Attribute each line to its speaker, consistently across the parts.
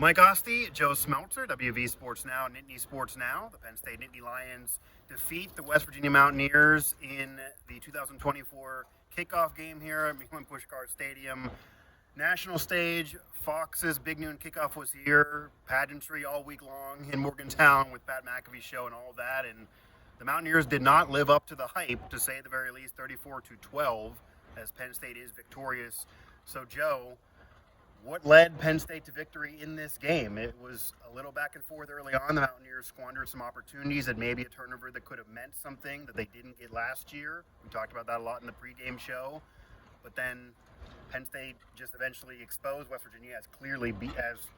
Speaker 1: Mike Asti, Joe Smeltzer, WV Sports Now, Nittany Sports Now. The Penn State Nittany Lions defeat the West Virginia Mountaineers in the 2024 kickoff game here at McMillan Pushcart Stadium. National stage, Fox's Big Noon kickoff was here. Pageantry all week long in Morgantown with Pat McAfee's show and all that. And the Mountaineers did not live up to the hype, to say the very least, 34-12, as Penn State is victorious. So, Joe, what led Penn State to victory in this game? It was a little back and forth early on. The Mountaineers squandered some opportunities and maybe a turnover that could have meant something that they didn't get last year. We talked about that a lot in the pregame show. But then Penn State just eventually exposed West Virginia as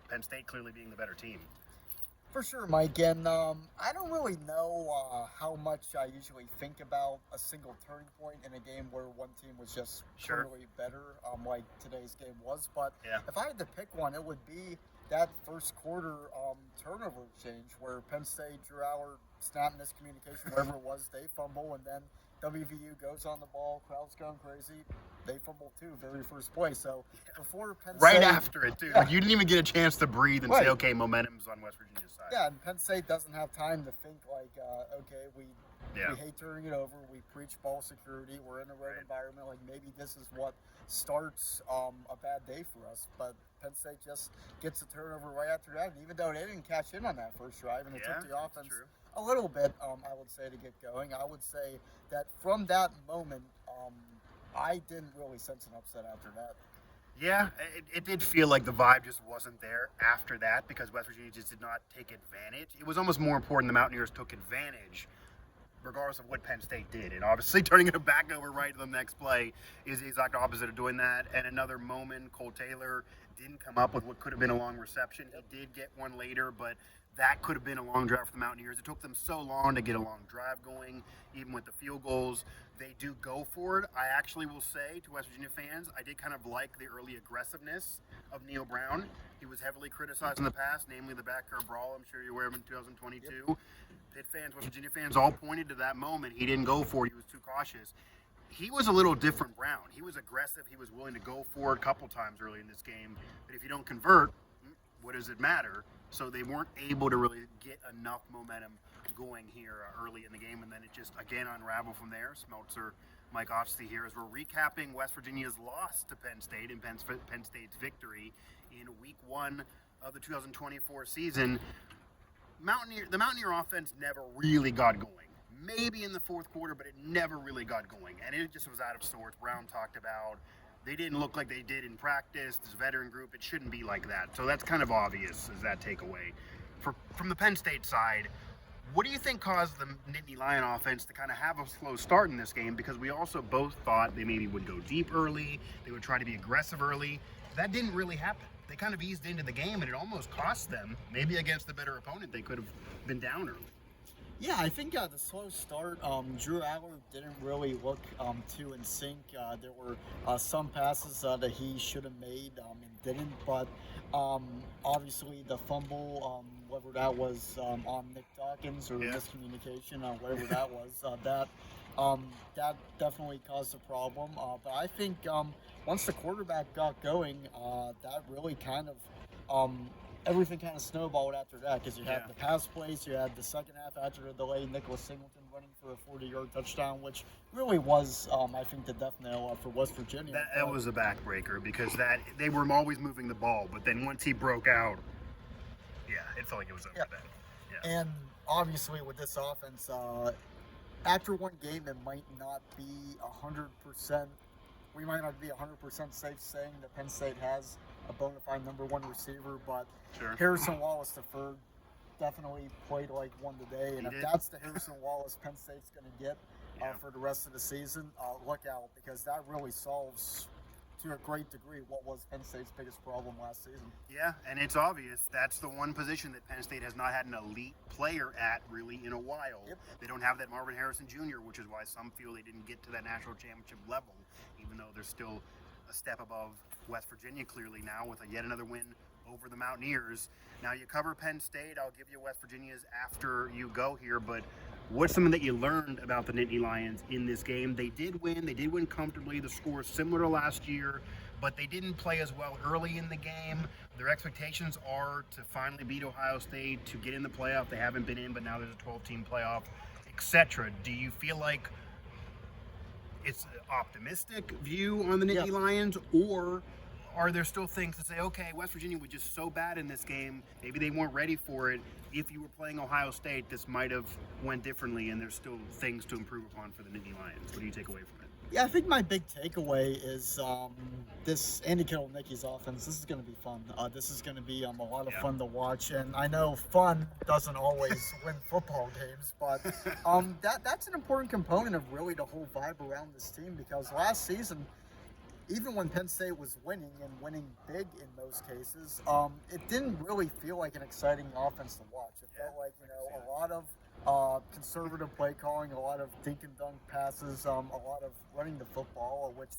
Speaker 1: Penn State clearly being the better team.
Speaker 2: For sure, Mike, and I don't really know how much I usually think about a single turning point in a game where one team was just clearly better, like today's game was. But if I had to pick one, it would be that first quarter turnover exchange where Penn State drew our snap miscommunication, whatever it was, they fumble, and then WVU goes on the ball, crowd's going crazy. They fumble too, very first play. So before Penn State,
Speaker 1: right after it too, like you didn't even get a chance to breathe and say, okay, momentum's on West Virginia's side.
Speaker 2: Yeah, and Penn State doesn't have time to think like, okay, we hate turning it over. We preach ball security. We're in a right environment. Like maybe this is what starts a bad day for us. But Penn State just gets a turnover right after that. And even though they didn't cash in on that first drive, and it took the offense a little bit, I would say, to get going. I would say that from that moment, I didn't really sense an upset after that.
Speaker 1: Yeah, it did feel like the vibe just wasn't there after that because West Virginia just did not take advantage. It was almost more important the Mountaineers took advantage regardless of what Penn State did. And obviously turning it back over right to the next play is the exact opposite of doing that. And another moment, Cole Taylor didn't come up with what could have been a long reception. He did get one later, but that could have been a long drive for the Mountaineers. It took them so long to get a long drive going, even with the field goals. They do go for it. I actually will say to West Virginia fans, I did kind of like the early aggressiveness of Neil Brown. He was heavily criticized in the past, namely the backcourt brawl. I'm sure you're aware of in 2022. Pitt fans, West Virginia fans all pointed to that moment. He didn't go for it. He was too cautious. He was a little different Brown. He was aggressive. He was willing to go for it a couple times early in this game. But if you don't convert, what does it matter? So they weren't able to really get enough momentum going here early in the game, and then it just again unraveled from there. Smeltzer, Mike Asti here as we're recapping West Virginia's loss to Penn State and Penn State's victory in Week 1 of the 2024 season. The Mountaineer offense never really got going. Maybe in the fourth quarter, but it never really got going, and it just was out of sorts. Brown talked about they didn't look like they did in practice. This veteran group, it shouldn't be like that. So that's kind of obvious as that takeaway. From the Penn State side, what do you think caused the Nittany Lion offense to kind of have a slow start in this game? Because we also both thought they maybe would go deep early. They would try to be aggressive early. That didn't really happen. They kind of eased into the game, and it almost cost them. Maybe against the better opponent, they could have been down early.
Speaker 2: Yeah, I think the slow start, Drew Aller didn't really look too in sync. There were some passes that he should have made and didn't, but obviously the fumble, whether that was on Nick Dawkins or miscommunication, whatever that was, that definitely caused a problem. But I think once the quarterback got going, that really kind of everything kind of snowballed after that because you had the pass plays, you had the second half after the delay, Nicholas Singleton running for a 40-yard touchdown, which really was, I think, the death nail for West Virginia.
Speaker 1: That was a backbreaker because they were always moving the ball, but then once he broke out, it felt like it was over then. Yeah.
Speaker 2: And obviously with this offense, after one game, it might not be 100%. We might not be 100% safe saying that Penn State has a bona fide number one receiver, but Harrison Wallace III definitely played like one today. And if that's the Harrison Wallace Penn State's going to get for the rest of the season, look out, because that really solves to a great degree what was Penn State's biggest problem last season.
Speaker 1: Yeah, and it's obvious that's the one position that Penn State has not had an elite player at really in a while. They don't have that Marvin Harrison Jr., which is why some feel they didn't get to that national championship level, even though they're still a step above West Virginia clearly now with yet another win over the Mountaineers. Now you cover Penn State. I'll give you West Virginia's after you go here, but what's something that you learned about the Nittany Lions in this game? They did win. They did win comfortably. The score is similar to last year, but they didn't play as well early in the game. Their expectations are to finally beat Ohio State, to get in the playoff. They haven't been in, but now there's a 12-team playoff, etc. Do you feel like it's an optimistic view on the Nittany Lions, or are there still things to say, okay, West Virginia was just so bad in this game, maybe they weren't ready for it. If you were playing Ohio State, this might have went differently, and there's still things to improve upon for the Nittany Lions. What do you take away from it?
Speaker 2: Yeah, I think my big takeaway is this Andy Kittle-Nicky's offense. This is going to be fun. This is going to be a lot of fun to watch. And I know fun doesn't always win football games, but that's an important component of really the whole vibe around this team, because last season, even when Penn State was winning and winning big in most cases, it didn't really feel like an exciting offense to watch. It felt like, a lot of conservative play calling, a lot of dink and dunk passes, a lot of running the football, which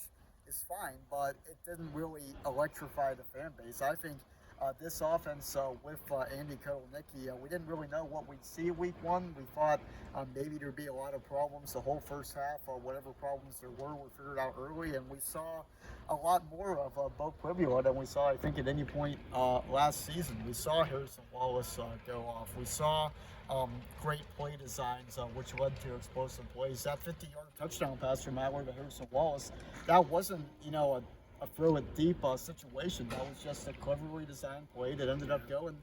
Speaker 2: is fine, but it didn't really electrify the fan base. I think this offense with Andy Kittle-Nicky, we didn't really know what we'd see week one. We thought maybe there'd be a lot of problems the whole first half, or whatever problems there were figured out early, and we saw a lot more of Bo Quibula than we saw, I think, at any point last season. We saw Harrison Wallace go off. We saw great play designs, which led to explosive plays. That 50-yard touchdown pass from Adler to Harrison Wallace, that wasn't, a throw it deep situation. That was just a cleverly designed play that ended up going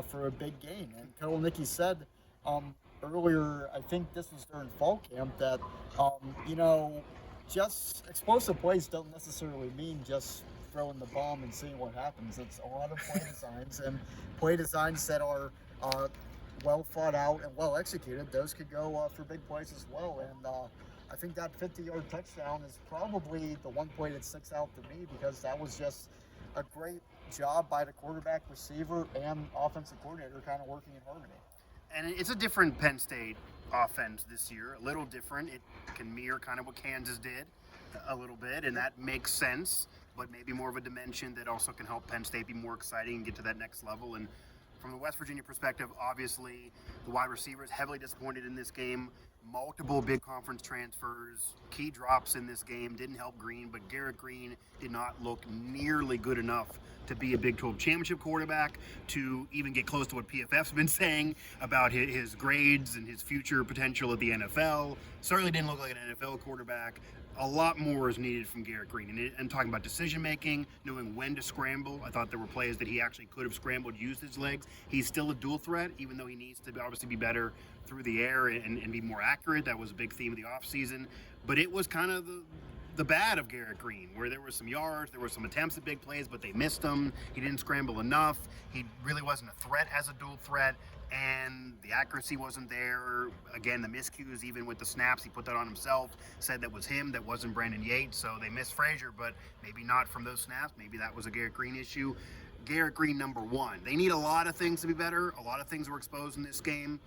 Speaker 2: for a big gain. And Kittle-Nicky said earlier, I think this was during fall camp, that just explosive plays don't necessarily mean just throwing the bomb and seeing what happens. It's a lot of play designs, and play designs that are well thought out and well executed. Those could go for big plays as well. And I think that 50-yard touchdown is probably the one play that sticks out to me, because that was just a great job by the quarterback, receiver, and offensive coordinator kind of working in harmony.
Speaker 1: And it's a different Penn State offense this year, a little different. It can mirror kind of what Kansas did a little bit, and that makes sense, but maybe more of a dimension that also can help Penn State be more exciting and get to that next level. And from the West Virginia perspective, obviously, the wide receivers heavily disappointed in this game. Multiple big conference transfers, key drops in this game didn't help Green, but Garrett Green did not look nearly good enough to be a Big 12 championship quarterback, to even get close to what PFF's been saying about his grades and his future potential at the NFL. Certainly didn't look like an NFL quarterback. A lot more is needed from Garrett Green. And talking about decision-making, knowing when to scramble, I thought there were plays that he actually could have scrambled, used his legs. He's still a dual threat, even though he needs to obviously be better through the air and be more accurate. That was a big theme of the offseason. But it was kind of the bad of Garrett Green, where there were some yards, there were some attempts at big plays, but they missed them. He didn't scramble enough. He really wasn't a threat as a dual threat, and the accuracy wasn't there. Again, the miscues, even with the snaps, he put that on himself, said that was him, that wasn't Brandon Yates. So they missed Frazier, but maybe not from those snaps. Maybe that was a Garrett Green issue. Garrett Green, number one. They need a lot of things to be better. A lot of things were exposed in this game.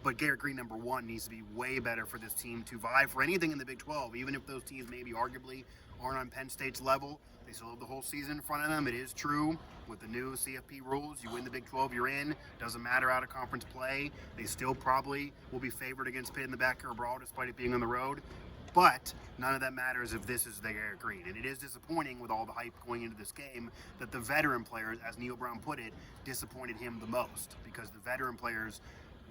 Speaker 1: But Garrett Green, number one, needs to be way better for this team to vie for anything in the Big 12. Even if those teams maybe arguably aren't on Penn State's level, they still have the whole season in front of them. It is true with the new CFP rules. You win the Big 12, you're in. Doesn't matter out of conference play. They still probably will be favored against Pitt in the backyard brawl, despite it being on the road. But none of that matters if this is the Garrett Green. And it is disappointing with all the hype going into this game that the veteran players, as Neil Brown put it, disappointed him the most, because the veteran players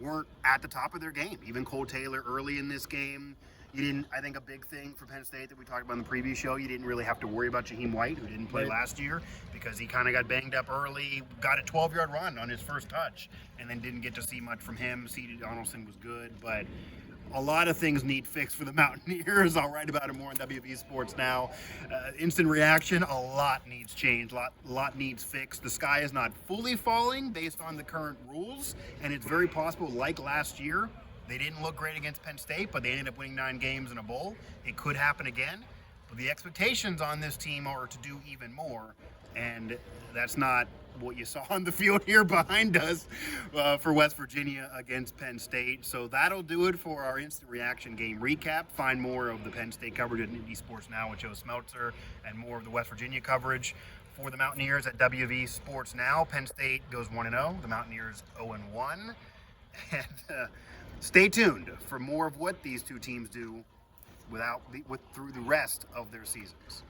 Speaker 1: weren't at the top of their game. Even Cole Taylor early in this game. I think a big thing for Penn State that we talked about in the preview show, you didn't really have to worry about Jaheim White, who didn't play last year, because he kind of got banged up early, got a 12-yard run on his first touch, and then didn't get to see much from him. C.D. Donaldson was good, but a lot of things need fixed for the Mountaineers. I'll write about it more on WVU Sports now. Instant reaction, a lot needs change, a lot needs fixed. The sky is not fully falling based on the current rules, and it's very possible, like last year, they didn't look great against Penn State, but they ended up winning 9 games in a bowl. It could happen again. But the expectations on this team are to do even more, and that's not what you saw on the field here behind us for West Virginia against Penn State. So that'll do it for our instant reaction game recap. Find more of the Penn State coverage at Indy Sports Now with Joe Smeltzer, and more of the West Virginia coverage for the Mountaineers at WV Sports Now. Penn State goes 1-0, the Mountaineers 0-1. And stay tuned for more of what these two teams do through the rest of their seasons.